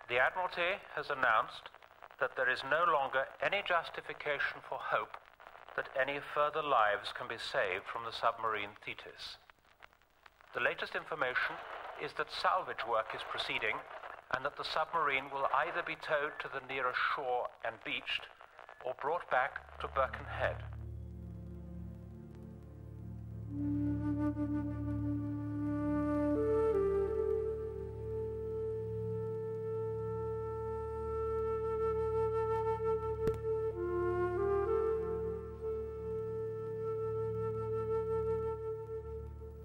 The Admiralty has announced that there is no longer any justification for hope that any further lives can be saved from the submarine Thetis. The latest information is that salvage work is proceeding and that the submarine will either be towed to the nearest shore and beached or brought back to Birkenhead.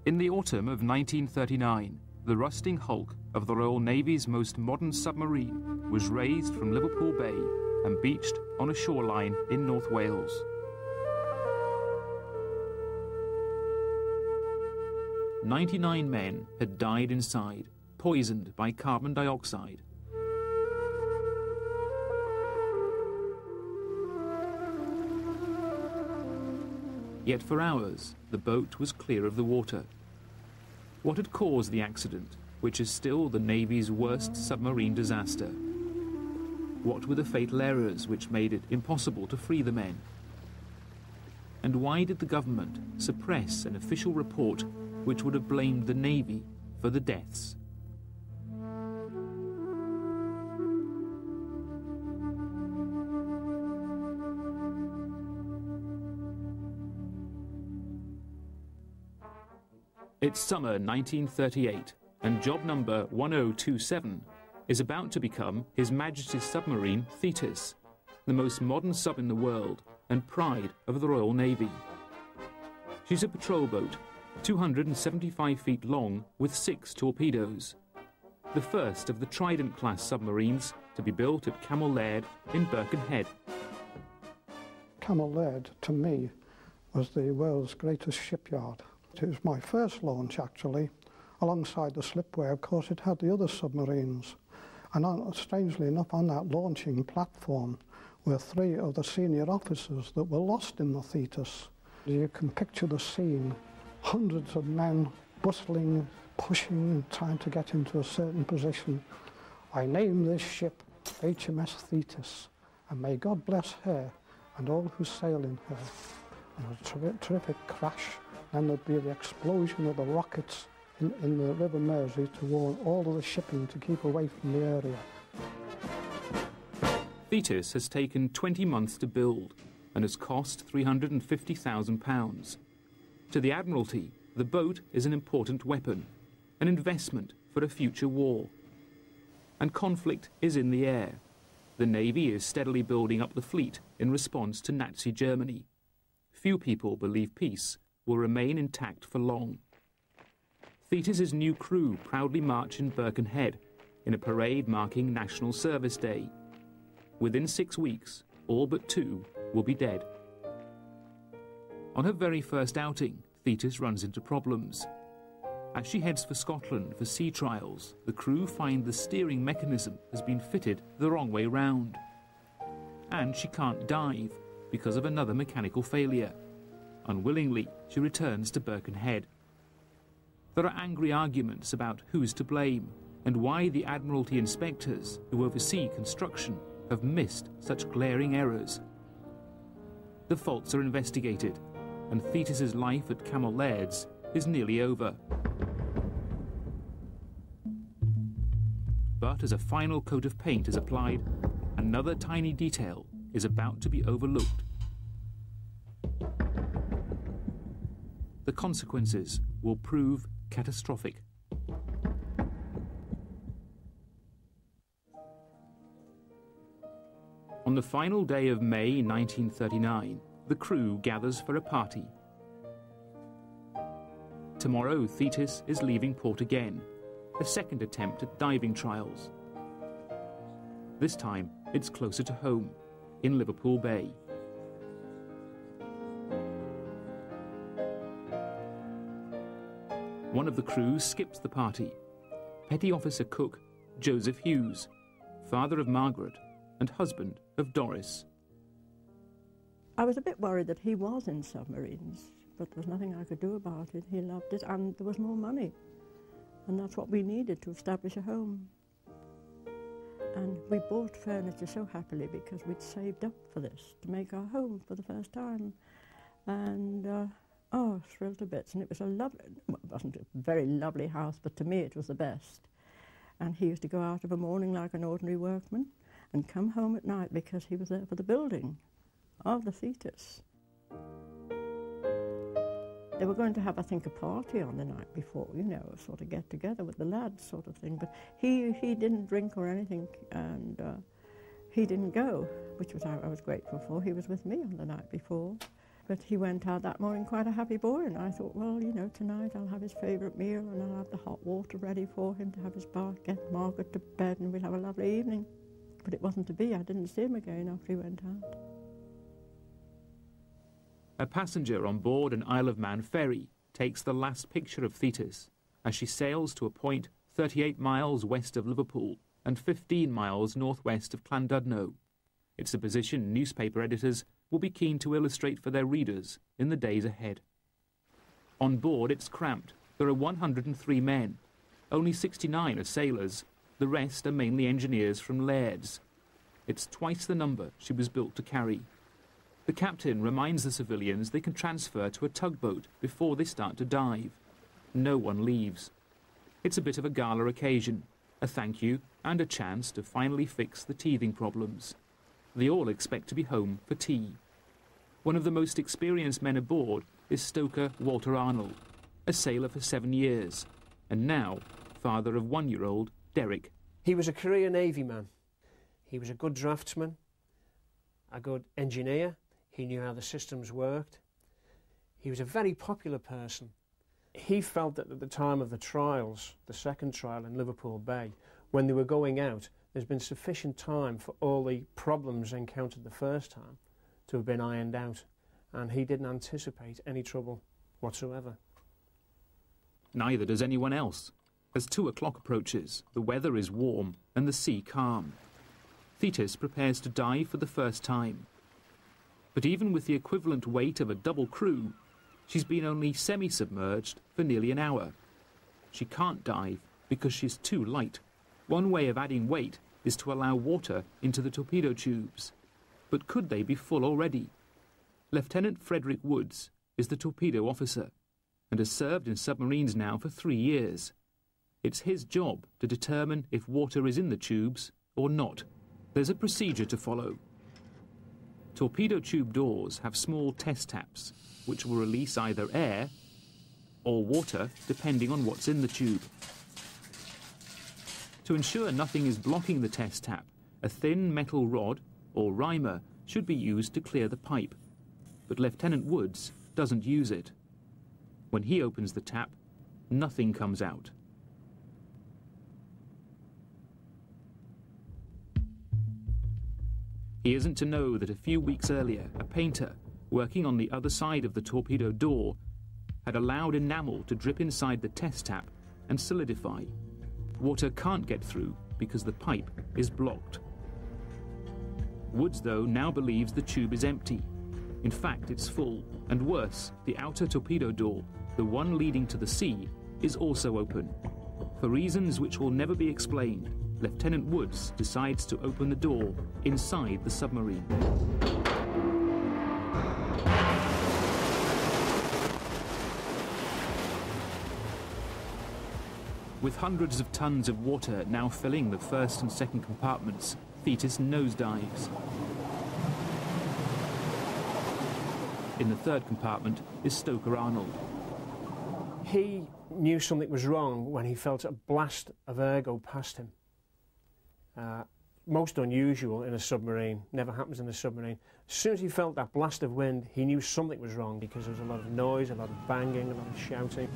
In the autumn of 1939, the rusting hulk of the Royal Navy's most modern submarine was raised from Liverpool Bay and beached on a shoreline in North Wales. "99 men had died inside, poisoned by carbon dioxide. Yet for hours, the boat was clear of the water. What had caused the accident, which is still the Navy's worst submarine disaster? What were the fatal errors which made it impossible to free the men? And why did the government suppress an official report which would have blamed the Navy for the deaths? It's summer 1938, and job number 1027 is about to become His Majesty's submarine Thetis, the most modern sub in the world and pride of the Royal Navy. She's a patrol boat, 275 feet long with 6 torpedoes, the first of the Trident-class submarines to be built at Camel Laird in Birkenhead. Camel Laird, to me, was the world's greatest shipyard. It was my first launch, actually. Alongside the slipway, of course, it had the other submarines. And strangely enough, on that launching platform were 3 of the senior officers that were lost in the Thetis. You can picture the scene, hundreds of men bustling, pushing, trying to get into a certain position. I name this ship HMS Thetis, and may God bless her and all who sail in her. And a terrific crash. Then there'd be the explosion of the rockets in the River Mersey to warn all of the shipping to keep away from the area. Thetis has taken 20 months to build and has cost £350,000. To the Admiralty, the boat is an important weapon, an investment for a future war. And conflict is in the air. The Navy is steadily building up the fleet in response to Nazi Germany. Few people believe peace will remain intact for long. Thetis's new crew proudly march in Birkenhead in a parade marking National Service Day. Within 6 weeks, all but 2 will be dead. On her very first outing, Thetis runs into problems. As she heads for Scotland for sea trials, the crew find the steering mechanism has been fitted the wrong way round. And she can't dive because of another mechanical failure. Unwillingly, she returns to Birkenhead. There are angry arguments about who's to blame and why the Admiralty inspectors who oversee construction have missed such glaring errors. The faults are investigated, and Thetis's life at Camel Laird's is nearly over. But as a final coat of paint is applied, another tiny detail is about to be overlooked. The consequences will prove catastrophic. On the final day of May 1939, the crew gathers for a party. Tomorrow, Thetis is leaving port again, a second attempt at diving trials. This time, it's closer to home, in Liverpool Bay. One of the crew skips the party. Petty Officer Cook Joseph Hughes, father of Margaret and husband of Doris. I was a bit worried that he was in submarines, but there was nothing I could do about it. He loved it, and there was more money. And that's what we needed to establish a home. And we bought furniture so happily because we'd saved up for this, to make our home for the first time. And, oh, thrilled to bits. And it was a lovely, well, it wasn't a very lovely house, but to me it was the best. And he used to go out of a morning like an ordinary workman and come home at night because he was there for the building of the Thetis. They were going to have, I think, a party on the night before, you know, a sort of get-together with the lads sort of thing. But he didn't drink or anything, and he didn't go, which was I was grateful for. He was with me on the night before. But he went out that morning quite a happy boy, and I thought, well, you know, tonight I'll have his favourite meal and I'll have the hot water ready for him to have his bath, get Margaret to bed, and we'll have a lovely evening. But it wasn't to be. I didn't see him again after he went out. A passenger on board an Isle of Man ferry takes the last picture of Thetis as she sails to a point 38 miles west of Liverpool and 15 miles northwest of Llandudno. It's a position newspaper editors will be keen to illustrate for their readers in the days ahead. On board, it's cramped. There are 103 men. Only 69 are sailors. The rest are mainly engineers from Laird's. It's twice the number she was built to carry. The captain reminds the civilians they can transfer to a tugboat before they start to dive. No one leaves. It's a bit of a gala occasion, a thank you and a chance to finally fix the teething problems. They all expect to be home for tea. One of the most experienced men aboard is stoker Walter Arnold, a sailor for 7 years, and now father of 1-year-old Derek. He was a career Navy man. He was a good draftsman, a good engineer. He knew how the systems worked. He was a very popular person. He felt that at the time of the trials, the second trial in Liverpool Bay, when they were going out, there's been sufficient time for all the problems encountered the first time to have been ironed out, and he didn't anticipate any trouble whatsoever. Neither does anyone else. As 2 o'clock approaches, the weather is warm and the sea calm. Thetis prepares to dive for the first time. But even with the equivalent weight of a double crew, she's been only semi-submerged for nearly an hour. She can't dive because she's too light. One way of adding weight is to allow water into the torpedo tubes. But could they be full already? Lieutenant Frederick Woods is the torpedo officer and has served in submarines now for 3 years. It's his job to determine if water is in the tubes or not. There's a procedure to follow. Torpedo tube doors have small test taps, which will release either air or water, depending on what's in the tube. To ensure nothing is blocking the test tap, a thin metal rod, or rimer, should be used to clear the pipe. But Lieutenant Woods doesn't use it. When he opens the tap, nothing comes out. He isn't to know that a few weeks earlier, a painter, working on the other side of the torpedo door, had allowed enamel to drip inside the test tap and solidify. Water can't get through because the pipe is blocked. Woods, though, now believes the tube is empty. In fact, it's full, and worse, the outer torpedo door, the one leading to the sea, is also open. For reasons which will never be explained, Lieutenant Woods decides to open the door inside the submarine. With hundreds of tons of water now filling the first and second compartments, Thetis nosedives. In the third compartment is stoker Arnold. He knew something was wrong when he felt a blast of air go past him. Most unusual in a submarine, never happens in a submarine. As soon as he felt that blast of wind, he knew something was wrong because there was a lot of noise, a lot of banging, a lot of shouting.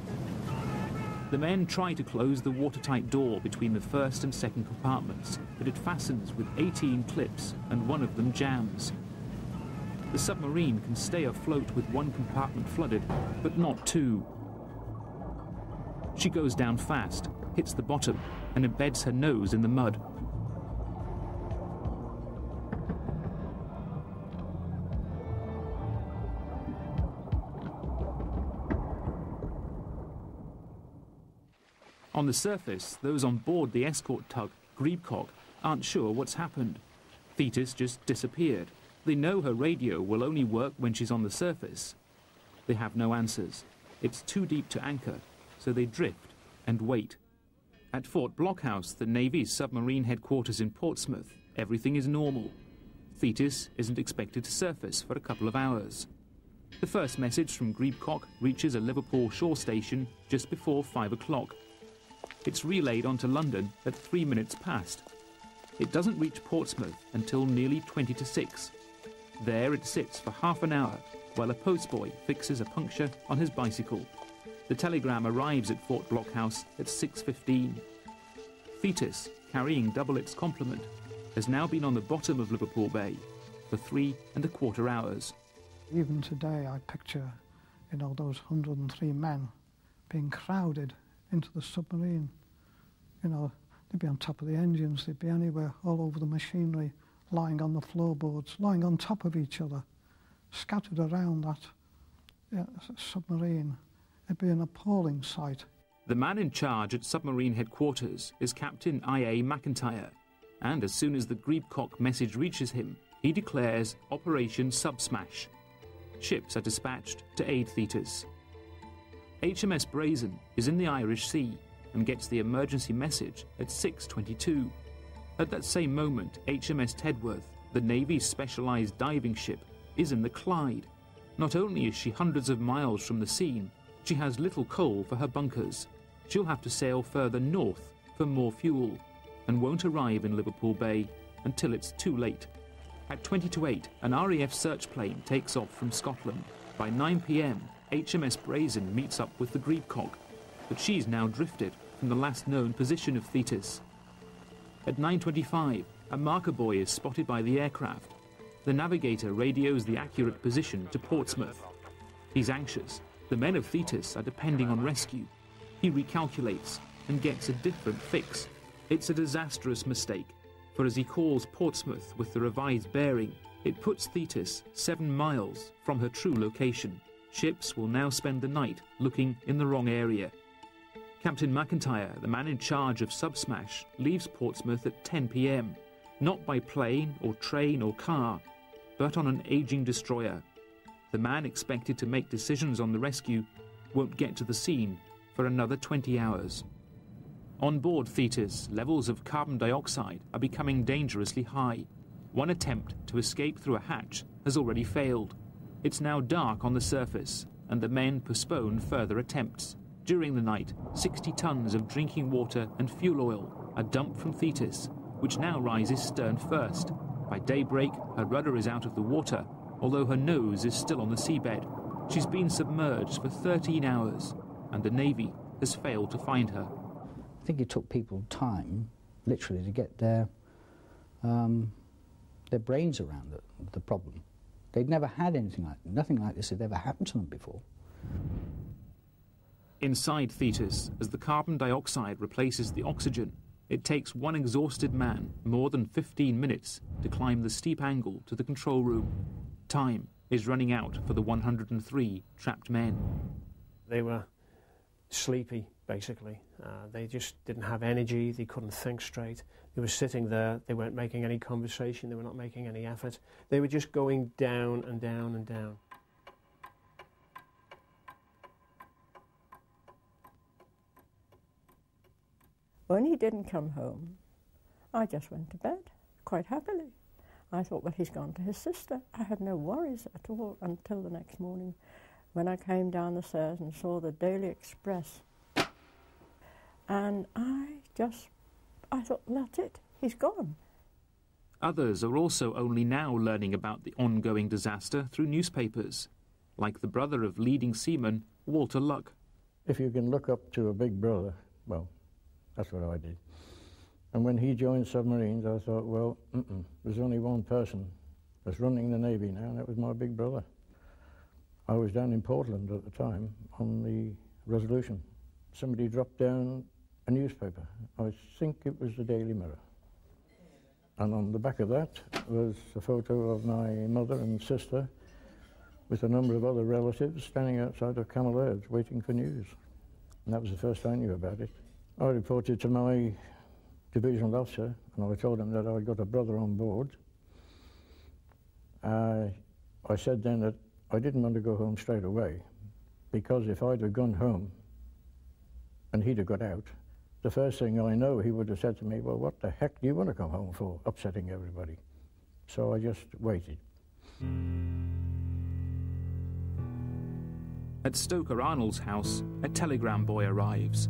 The men try to close the watertight door between the first and second compartments, but it fastens with 18 clips and one of them jams. The submarine can stay afloat with one compartment flooded, but not 2. She goes down fast, hits the bottom, and embeds her nose in the mud. On the surface, those on board the escort tug, Greebcock, aren't sure what's happened. Thetis just disappeared. They know her radio will only work when she's on the surface. They have no answers. It's too deep to anchor, so they drift and wait. At Fort Blockhouse, the Navy's submarine headquarters in Portsmouth, everything is normal. Thetis isn't expected to surface for a couple of hours. The first message from Greebcock reaches a Liverpool shore station just before 5 o'clock. It's relayed onto London at 3 minutes past. It doesn't reach Portsmouth until nearly 20 to 6. There it sits for half an hour while a postboy fixes a puncture on his bicycle. The telegram arrives at Fort Blockhouse at 6:15. Thetis, carrying double its complement, has now been on the bottom of Liverpool Bay for 3¼ hours. Even today, I picture, those 103 men being crowded into the submarine. They'd be on top of the engines, they'd be anywhere, all over the machinery, lying on the floorboards, lying on top of each other, scattered around that submarine. It'd be an appalling sight. The man in charge at submarine headquarters is Captain I.A. McIntyre, and as soon as the Greebcock message reaches him, he declares Operation Subsmash. Ships are dispatched to aid Thetis. HMS Brazen is in the Irish Sea and gets the emergency message at 6:22. At that same moment, HMS Tedworth, the Navy's specialised diving ship, is in the Clyde. Not only is she hundreds of miles from the scene, she has little coal for her bunkers. She'll have to sail further north for more fuel and won't arrive in Liverpool Bay until it's too late. At 20 to 8, an RAF search plane takes off from Scotland. By 9 p.m, HMS Brazen meets up with the Greebcock, but she's now drifted from the last known position of Thetis. At 9:25, a marker buoy is spotted by the aircraft. The navigator radios the accurate position to Portsmouth. He's anxious. The men of Thetis are depending on rescue. He recalculates and gets a different fix. It's a disastrous mistake, for as he calls Portsmouth with the revised bearing, it puts Thetis 7 miles from her true location. Ships will now spend the night looking in the wrong area. Captain McIntyre, the man in charge of Subsmash, leaves Portsmouth at 10 p.m, not by plane or train or car, but on an aging destroyer. The man expected to make decisions on the rescue won't get to the scene for another 20 hours. On board Thetis, levels of carbon dioxide are becoming dangerously high. One attempt to escape through a hatch has already failed. It's now dark on the surface, and the men postpone further attempts. During the night, 60 tons of drinking water and fuel oil are dumped from Thetis, which now rises stern first. By daybreak, her rudder is out of the water, although her nose is still on the seabed. She's been submerged for 13 hours, and the Navy has failed to find her. I think it took people time, literally, to get their brains around the problem. They'd never had nothing like this had ever happened to them before. Inside Thetis, as the carbon dioxide replaces the oxygen, it takes one exhausted man more than 15 minutes to climb the steep angle to the control room. Time is running out for the 103 trapped men. They were sleepy, basically. They just didn't have energy, they couldn't think straight. They were sitting there, they weren't making any conversation, they were not making any effort. They were just going down and down and down. When he didn't come home, I just went to bed, quite happily. I thought, well, he's gone to his sister. I had no worries at all until the next morning when I came down the stairs and saw the Daily Express. And I thought, that's it, he's gone. Others are also only now learning about the ongoing disaster through newspapers, like the brother of leading seaman Walter Luck. If you can look up to a big brother, well, that's what I did. And when he joined submarines, I thought, well, there's only one person that's running the Navy now, and that was my big brother. I was down in Portland at the time on the Resolution. Somebody dropped down a newspaper. I think it was the Daily Mirror. And on the back of that was a photo of my mother and sister with a number of other relatives standing outside of Camel waiting for news. And that was the first I knew about it. I reported to my divisional officer, and I told him that I'd got a brother on board. I said then that I didn't want to go home straight away, because if I'd have gone home and he'd have got out, the first thing I know he would have said to me, well, what the heck do you want to come home for, upsetting everybody? So I just waited. At Stoker Arnold's house, a telegram boy arrives.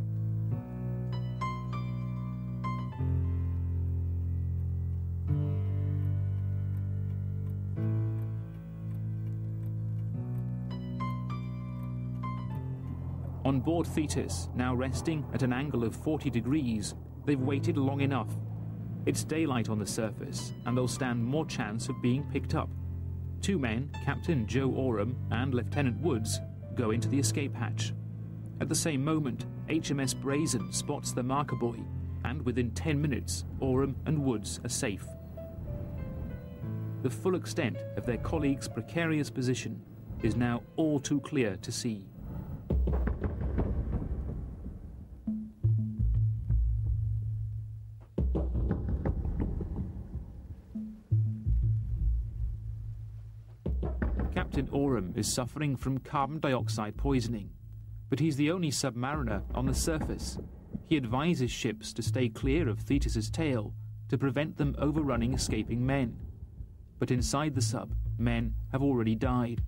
On board Thetis, now resting at an angle of 40 degrees, they've waited long enough. It's daylight on the surface, and they'll stand more chance of being picked up. Two men, Captain Joe Oram and Lieutenant Woods, go into the escape hatch. At the same moment, HMS Brazen spots the marker buoy, and within 10 minutes, Oram and Woods are safe. The full extent of their colleagues' precarious position is now all too clear to see. Captain Oram is suffering from carbon dioxide poisoning, but he's the only submariner on the surface. He advises ships to stay clear of Thetis's tail to prevent them overrunning escaping men. But inside the sub, men have already died.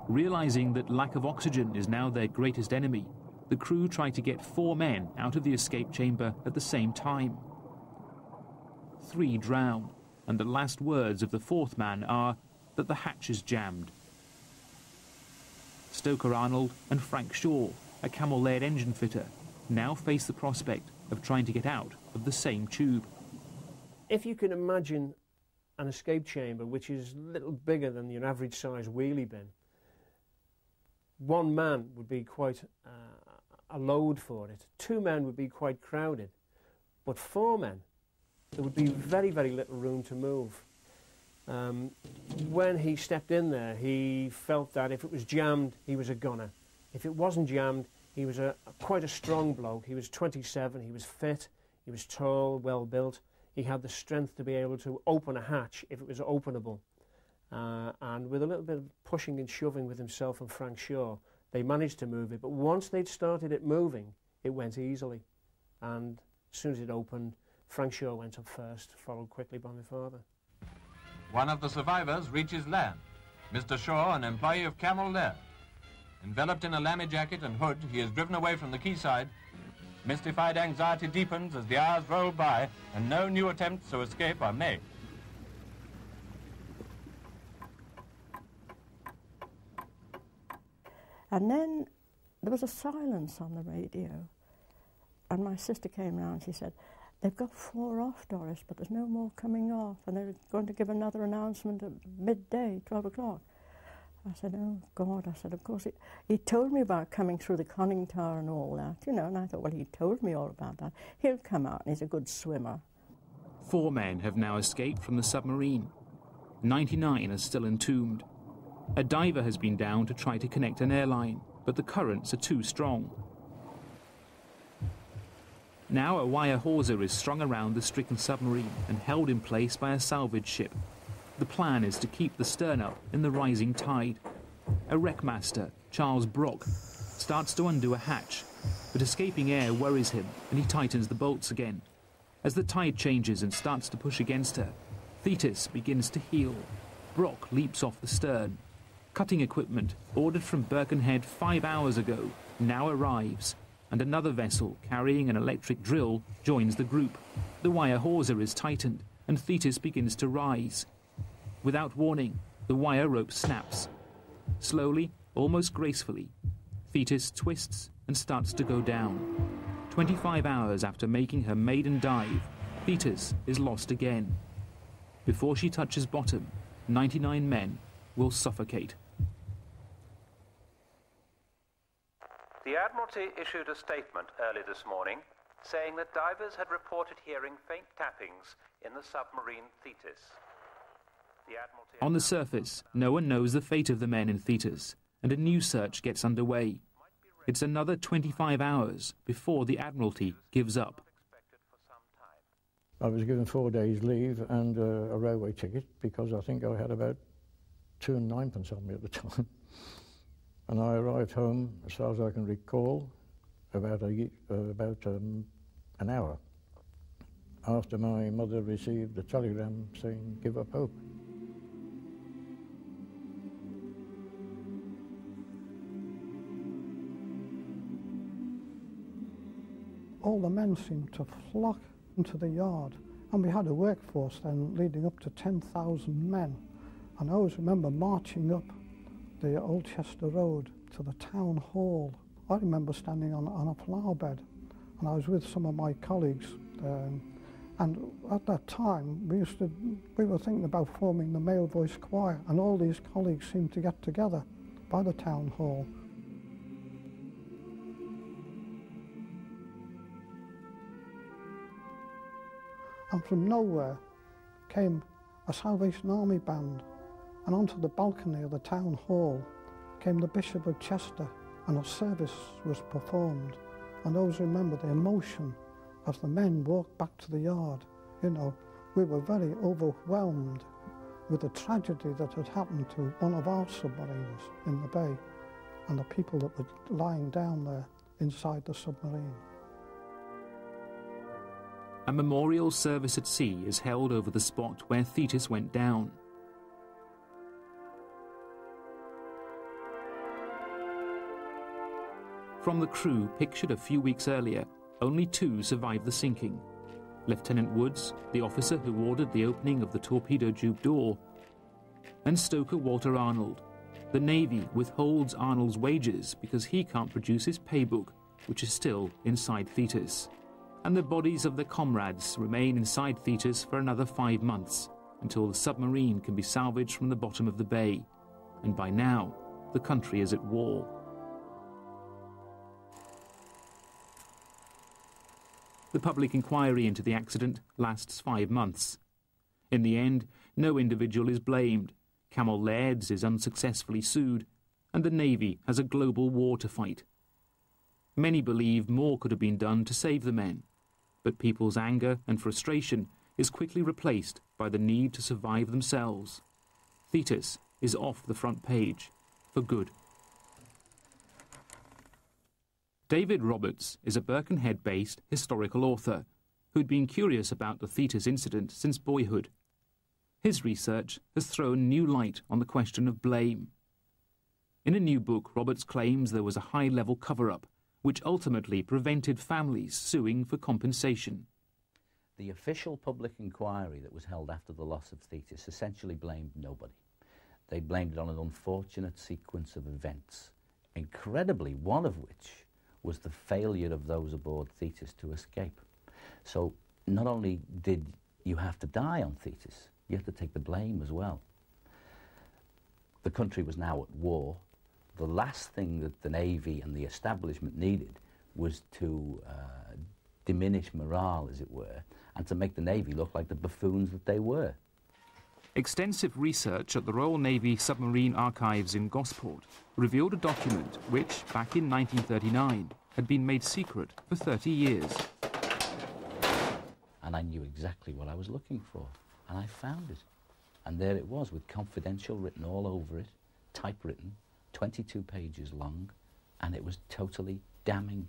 Realizing that lack of oxygen is now their greatest enemy, the crew try to get 4 men out of the escape chamber at the same time. 3 drown, and the last words of the 4th man are that the hatch is jammed. Stoker Arnold and Frank Shaw, a camel-laird engine fitter, now face the prospect of trying to get out of the same tube. If you can imagine an escape chamber which is a little bigger than your average size wheelie bin, 1 man would be quite a load for it. 2 men would be quite crowded, but 4 men, there would be very, very little room to move. When he stepped in there, he felt that if it was jammed, he was a gunner. If it wasn't jammed, he was quite a strong bloke. He was 27, he was fit, he was tall, well built. He had the strength to be able to open a hatch if it was openable. And with a little bit of pushing and shoving with himself and Frank Shaw, they managed to move it. But once they'd started it moving, it went easily. And as soon as it opened, Frank Shaw went up first, followed quickly by my father. One of the survivors reaches land. Mr. Shaw, an employee of Camel Laird. Enveloped in a lammy jacket and hood, he is driven away from the quayside. Mystified anxiety deepens as the hours roll by, and no new attempts to escape are made. And then there was a silence on the radio, and my sister came round. She said, "They've got 4 off, Doris, but there's no more coming off, and they're going to give another announcement at midday, 12 o'clock. I said, "Oh, God." I said, "Of course, he told me about coming through the conning tower and all that, you know," and I thought, well, he told me all about that. He'll come out, and he's a good swimmer. 4 men have now escaped from the submarine. 99 are still entombed. A diver has been down to try to connect an airline, but the currents are too strong. Now a wire hawser is strung around the stricken submarine and held in place by a salvage ship. The plan is to keep the stern up in the rising tide. A wreckmaster, Charles Brock, starts to undo a hatch, but escaping air worries him and he tightens the bolts again. As the tide changes and starts to push against her, Thetis begins to heel. Brock leaps off the stern. Cutting equipment, ordered from Birkenhead 5 hours ago, now arrives, and another vessel carrying an electric drill joins the group. The wire hawser is tightened, and Thetis begins to rise. Without warning, the wire rope snaps. Slowly, almost gracefully, Thetis twists and starts to go down. 25 hours after making her maiden dive, Thetis is lost again. Before she touches bottom, 99 men will suffocate. The Admiralty issued a statement early this morning saying that divers had reported hearing faint tappings in the submarine Thetis. On the surface, no one knows the fate of the men in Thetis, and a new search gets underway. it's another 25 hours before the Admiralty gives up. I was given 4 days leave and a railway ticket because I think I had about 2 and 9pence on me at the time. And I arrived home, as far as I can recall, about an hour after my mother received a telegram saying, "Give up hope." All the men seemed to flock into the yard, and we had a workforce then leading up to 10,000 men. And I always remember marching up the Old Chester Road to the town hall. I remember standing on a flower bed, and I was with some of my colleagues. And at that time, we were thinking about forming the male voice choir, and all these colleagues seemed to get together by the town hall. And from nowhere came a Salvation Army band, and onto the balcony of the town hall came the Bishop of Chester, and a service was performed. And I always remember the emotion as the men walked back to the yard. You know, we were very overwhelmed with the tragedy that had happened to one of our submarines in the bay, and the people that were lying down there inside the submarine. A memorial service at sea is held over the spot where Thetis went down. From the crew pictured a few weeks earlier, only 2 survived the sinking. Lieutenant Woods, the officer who ordered the opening of the torpedo tube door, and stoker Walter Arnold. The Navy withholds Arnold's wages because he can't produce his pay book, which is still inside Thetis. And the bodies of their comrades remain inside Thetis for another 5 months, until the submarine can be salvaged from the bottom of the bay. And by now, the country is at war. The public inquiry into the accident lasts 5 months. In the end, no individual is blamed. Camel Laird's is unsuccessfully sued, and the Navy has a global war to fight. Many believe more could have been done to save the men, but people's anger and frustration is quickly replaced by the need to survive themselves. Thetis is off the front page, for good. David Roberts is a Birkenhead-based historical author who'd been curious about the Thetis incident since boyhood. His research has thrown new light on the question of blame. In a new book, Roberts claims there was a high-level cover-up which ultimately prevented families suing for compensation. The official public inquiry that was held after the loss of Thetis essentially blamed nobody. They blamed it on an unfortunate sequence of events, incredibly one of which was the failure of those aboard Thetis to escape. So not only did you have to die on Thetis, you had to take the blame as well. The country was now at war. The last thing that the Navy and the establishment needed was to diminish morale, as it were, and to make the Navy look like the buffoons that they were. Extensive research at the Royal Navy Submarine Archives in Gosport revealed a document which, back in 1939, had been made secret for 30 years. And I knew exactly what I was looking for, and I found it. And there it was, with confidential written all over it, typewritten, 22 pages long, and it was totally damning.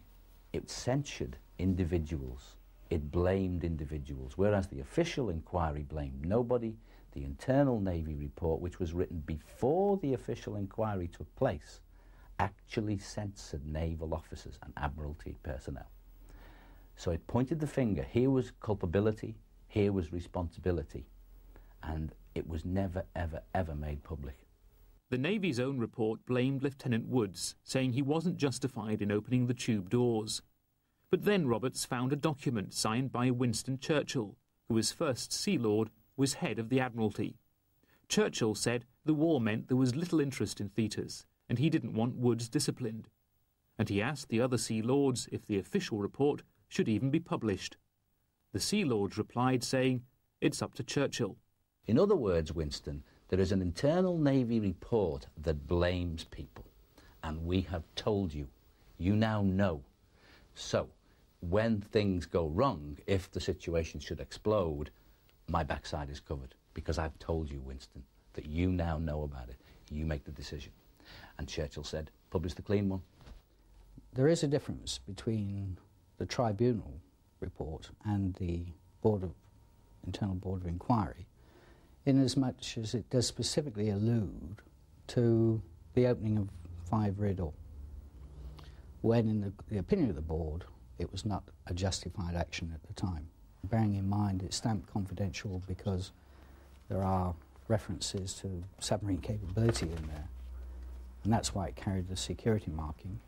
It censured individuals. It blamed individuals, whereas the official inquiry blamed nobody. The internal Navy report, which was written before the official inquiry took place, actually censored naval officers and Admiralty personnel. So it pointed the finger. Here was culpability, here was responsibility, and it was never, ever, ever made public. The Navy's own report blamed Lieutenant Woods, saying he wasn't justified in opening the tube doors. But then Roberts found a document signed by Winston Churchill, who as First Sea Lord was head of the Admiralty. Churchill said the war meant there was little interest in Thetis, and he didn't want Woods disciplined. And he asked the other Sea Lords if the official report should even be published. The Sea Lords replied saying, "It's up to Churchill." In other words, Winston, there is an internal Navy report that blames people, and we have told you You now know. So, when things go wrong, if the situation should explode, my backside is covered. Because I've told you, Winston, that you now know about it. You make the decision. And Churchill said, publish the clean one. There is a difference between the tribunal report and the Internal Board of Inquiry, in as much as it does specifically allude to the opening of 5 Riddle, when in the opinion of the board, it was not a justified action at the time. Bearing in mind it's stamped confidential because there are references to submarine capability in there, and that's why it carried the security marking.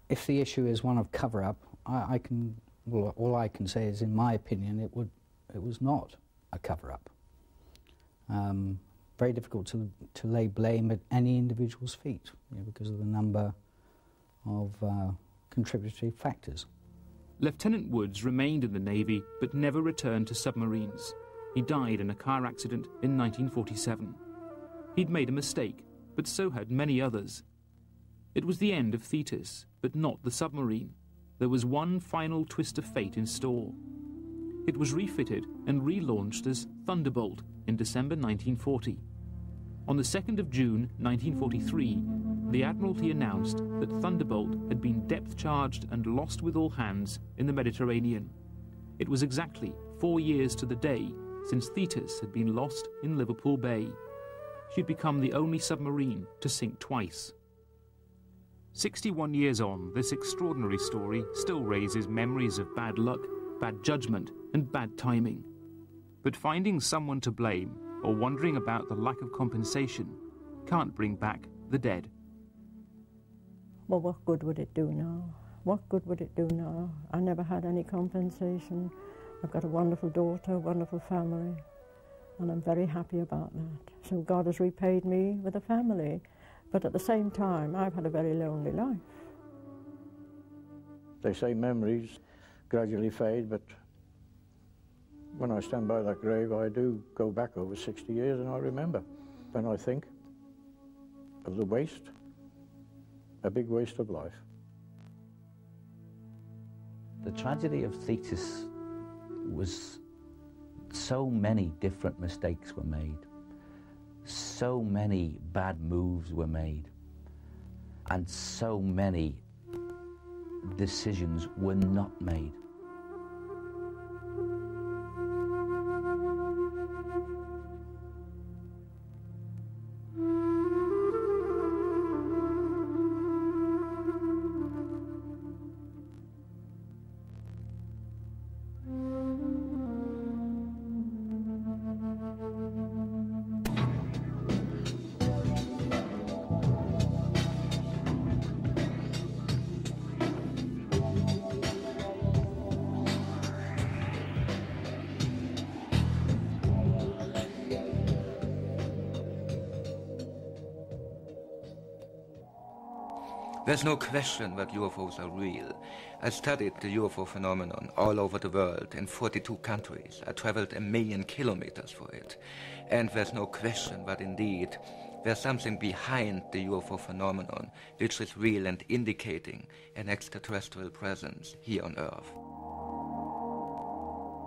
If the issue is one of cover-up, all I can say is, in my opinion, it was not a cover-up. Very difficult to lay blame at any individual's feet, because of the number of contributory factors. Lieutenant Woods remained in the Navy but never returned to submarines. He died in a car accident in 1947. He'd made a mistake, but so had many others. It was the end of Thetis, but not the submarine. There was one final twist of fate in store. It was refitted and relaunched as Thunderbolt in December 1940. On the 2nd of June 1943, the Admiralty announced that Thunderbolt had been depth-charged and lost with all hands in the Mediterranean. It was exactly 4 years to the day since Thetis had been lost in Liverpool Bay. She'd become the only submarine to sink twice. 61 years on, this extraordinary story still raises memories of bad luck, bad judgment, and bad timing. But finding someone to blame, or wondering about the lack of compensation, can't bring back the dead. Well, what good would it do now? What good would it do now? I never had any compensation. I've got a wonderful daughter, a wonderful family, and I'm very happy about that. So God has repaid me with a family. But at the same time, I've had a very lonely life. They say memories gradually fade, but when I stand by that grave, I do go back over 60 years and I remember. And I think of the waste, a big waste of life. The tragedy of Thetis was so many different mistakes were made. So many bad moves were made, and so many decisions were not made. There's no question that UFOs are real. I studied the UFO phenomenon all over the world in 42 countries. I traveled 1 million kilometers for it. And there's no question that indeed there's something behind the UFO phenomenon which is real and indicating an extraterrestrial presence here on Earth.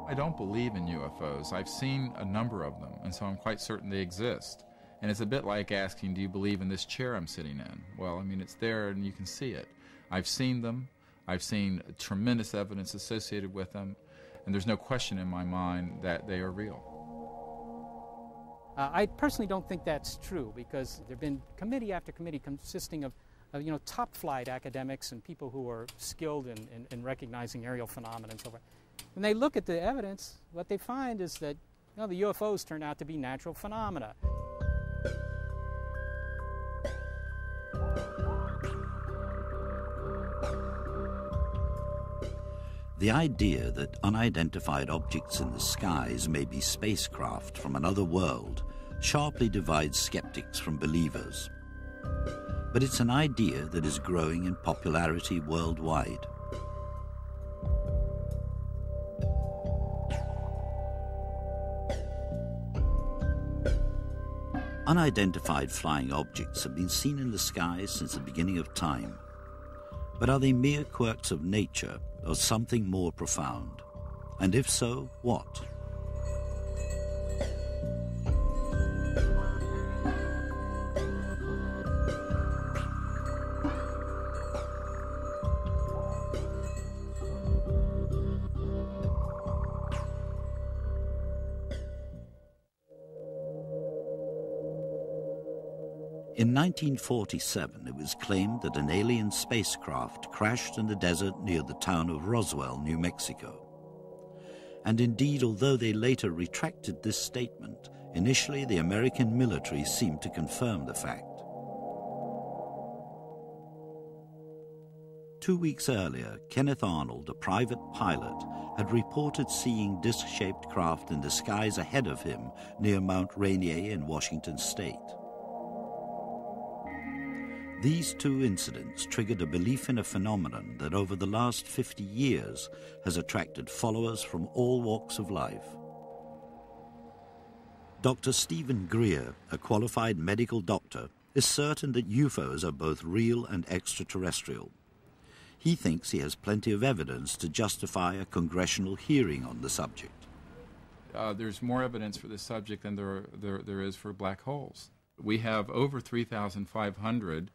I don't believe in UFOs. I've seen a number of them, and so I'm quite certain they exist. And it's a bit like asking, do you believe in this chair I'm sitting in? Well, I mean, it's there and you can see it. I've seen them. I've seen tremendous evidence associated with them. And there's no question in my mind that they are real. I personally don't think that's true, because there have been committee after committee consisting of top flight academics and people who are skilled in recognizing aerial phenomena and so forth. When they look at the evidence, what they find is that the UFOs turn out to be natural phenomena. The idea that unidentified objects in the skies may be spacecraft from another world sharply divides skeptics from believers. But it's an idea that is growing in popularity worldwide. Unidentified flying objects have been seen in the skies since the beginning of time. But are they mere quirks of nature or something more profound? And if so, what? In 1947, it was claimed that an alien spacecraft crashed in the desert near the town of Roswell, New Mexico. And indeed, although they later retracted this statement, initially the American military seemed to confirm the fact. 2 weeks earlier, Kenneth Arnold, a private pilot, had reported seeing disc-shaped craft in the skies ahead of him near Mount Rainier in Washington state. These two incidents triggered a belief in a phenomenon that over the last 50 years has attracted followers from all walks of life. Dr. Stephen Greer, a qualified medical doctor, is certain that UFOs are both real and extraterrestrial. He thinks he has plenty of evidence to justify a congressional hearing on the subject. There's more evidence for this subject than there is for black holes. We have over 3,500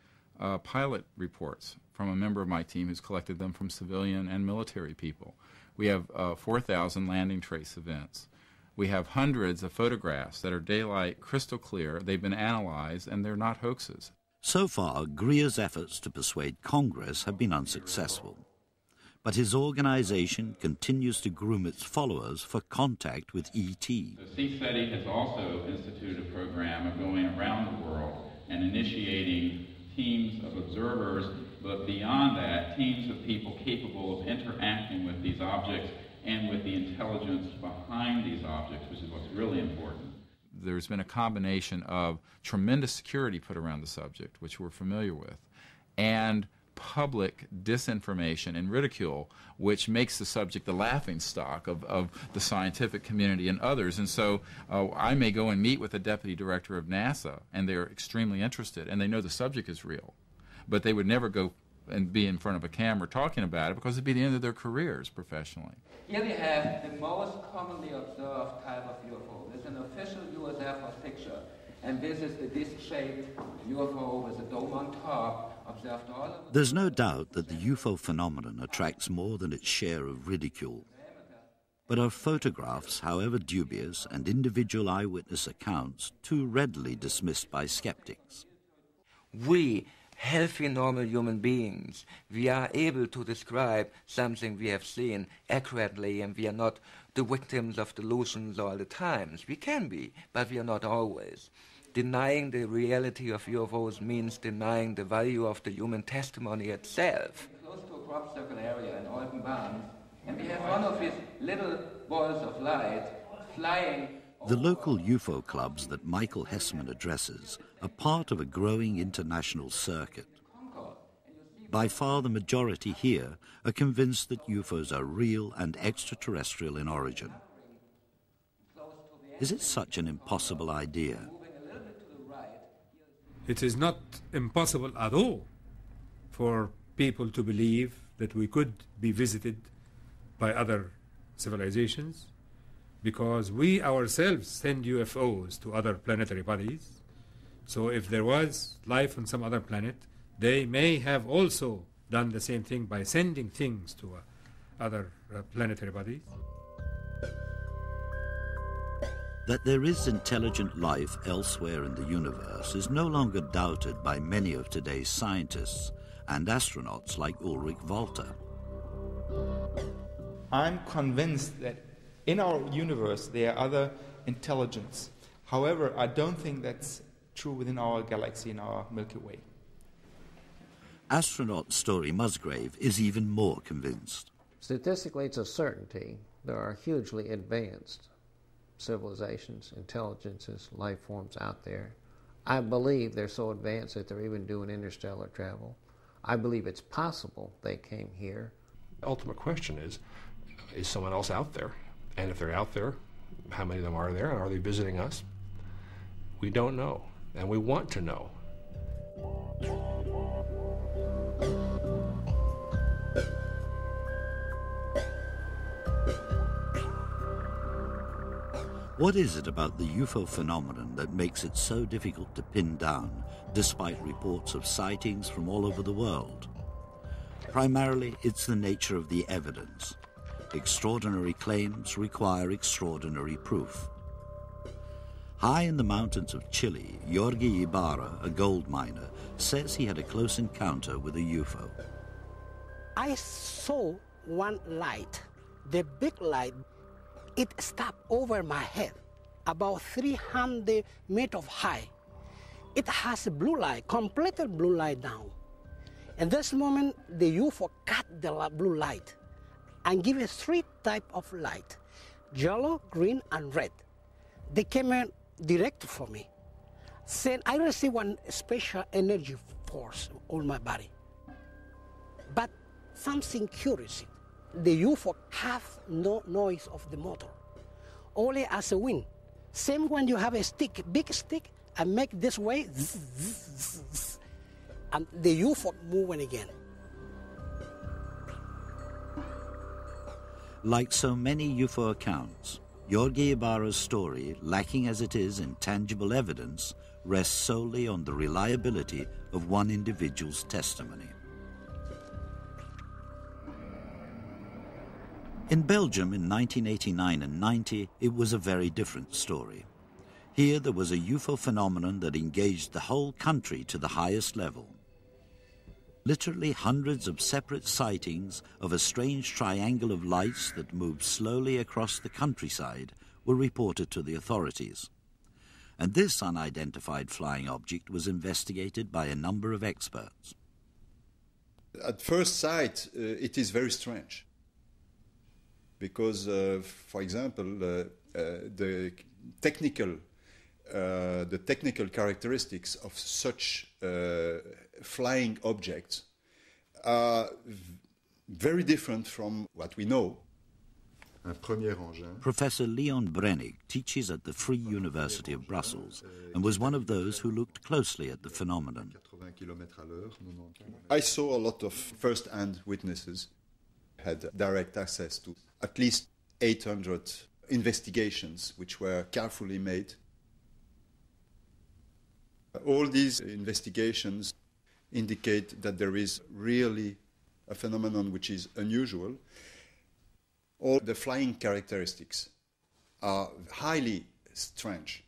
pilot reports from a member of my team who's collected them from civilian and military people. We have 4,000 landing trace events. We have hundreds of photographs that are daylight, crystal clear. They've been analyzed, and they're not hoaxes. So far, Greer's efforts to persuade Congress have been unsuccessful. But his organization continues to groom its followers for contact with E.T. CSETI has also instituted a program of going around the world and initiating teams of observers, but beyond that, teams of people capable of interacting with these objects and with the intelligence behind these objects, which is what's really important. There's been a combination of tremendous security put around the subject, which we're familiar with, and public disinformation and ridicule, which makes the subject the laughingstock of the scientific community and others. And so I may go and meet with the deputy director of NASA, and they're extremely interested, and they know the subject is real, but they would never go and be in front of a camera talking about it because it'd be the end of their careers professionally. Here we have the most commonly observed type of UFO. This is an official US Air Force picture, and this is the disc-shaped UFO with a dome on top. There's no doubt that the UFO phenomenon attracts more than its share of ridicule. But are photographs, however dubious, and individual eyewitness accounts too readily dismissed by skeptics? We, healthy, normal human beings, we are able to describe something we have seen accurately, and we are not the victims of delusions all the time. We can be, but we are not always. Denying the reality of UFOs means denying the value of the human testimony itself. Close to a crop circle area in Alpen Barns, and we have one of these little balls of light flying. The local UFO clubs that Michael Hessman addresses are part of a growing international circuit. By far the majority here are convinced that UFOs are real and extraterrestrial in origin. Is it such an impossible idea? It is not impossible at all for people to believe that we could be visited by other civilizations, because we ourselves send UFOs to other planetary bodies. So if there was life on some other planet, they may have also done the same thing by sending things to other planetary bodies. That there is intelligent life elsewhere in the universe is no longer doubted by many of today's scientists and astronauts like Ulrich Walter. I'm convinced that in our universe there are other intelligence. However, I don't think that's true within our galaxy, in our Milky Way. Astronaut Story Musgrave is even more convinced. Statistically, it's a certainty. There are hugely advanced civilizations, intelligences, life forms out there. I believe they're so advanced that they're even doing interstellar travel. I believe it's possible they came here. The ultimate question is someone else out there? And if they're out there, how many of them are there? And are they visiting us? We don't know, and we want to know. What is it about the UFO phenomenon that makes it so difficult to pin down, despite reports of sightings from all over the world? Primarily, it's the nature of the evidence. Extraordinary claims require extraordinary proof. High in the mountains of Chile, Jorge Ibarra, a gold miner, says he had a close encounter with a UFO. I saw one light, the big light. It stopped over my head, about 300 meters high. It has a blue light, completely blue light down. At this moment, the UFO cut the blue light and give it 3 types of light, yellow, green, and red. They came in direct for me. Said I received one special energy force on my body. But something curious. The UFO have no noise of the motor, only as a wind. Same when you have a stick, big stick, and make this way, zzz, zzz, zzz, and the UFO moving again. Like so many UFO accounts, Jorge Ibarra's story, lacking as it is in tangible evidence, rests solely on the reliability of one individual's testimony. In Belgium in 1989 and 90, it was a very different story. Here there was a UFO phenomenon that engaged the whole country to the highest level. Literally hundreds of separate sightings of a strange triangle of lights that moved slowly across the countryside were reported to the authorities. And this unidentified flying object was investigated by a number of experts. At first sight, it is very strange. Because, for example, the technical characteristics of such flying objects are very different from what we know. Professor Leon Brennig teaches at the Free University of Brussels and was one of those who looked closely at the phenomenon. I saw a lot of first-hand witnesses, had direct access to at least 800 investigations which were carefully made. All these investigations indicate that there is really a phenomenon which is unusual. All the flying characteristics are highly strange.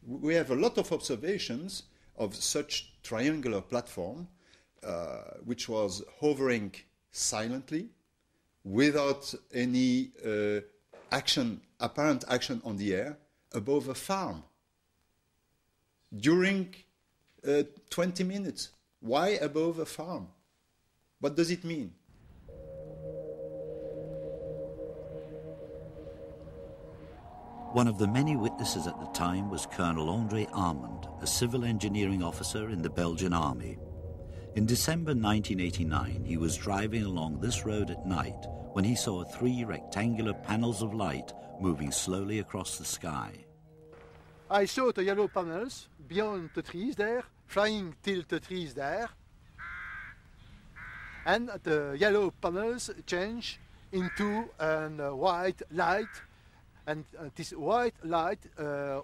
We have a lot of observations of such triangular platform which was hovering silently without any apparent action on the air above a farm during 20 minutes. Why above a farm? What does it mean? One of the many witnesses at the time was Colonel André Armand, a civil engineering officer in the Belgian army. In December 1989, he was driving along this road at night when he saw 3 rectangular panels of light moving slowly across the sky. I saw the yellow panels beyond the trees there, flying till the trees there. And the yellow panels change into a white light. And this white light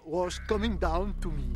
was coming down to me.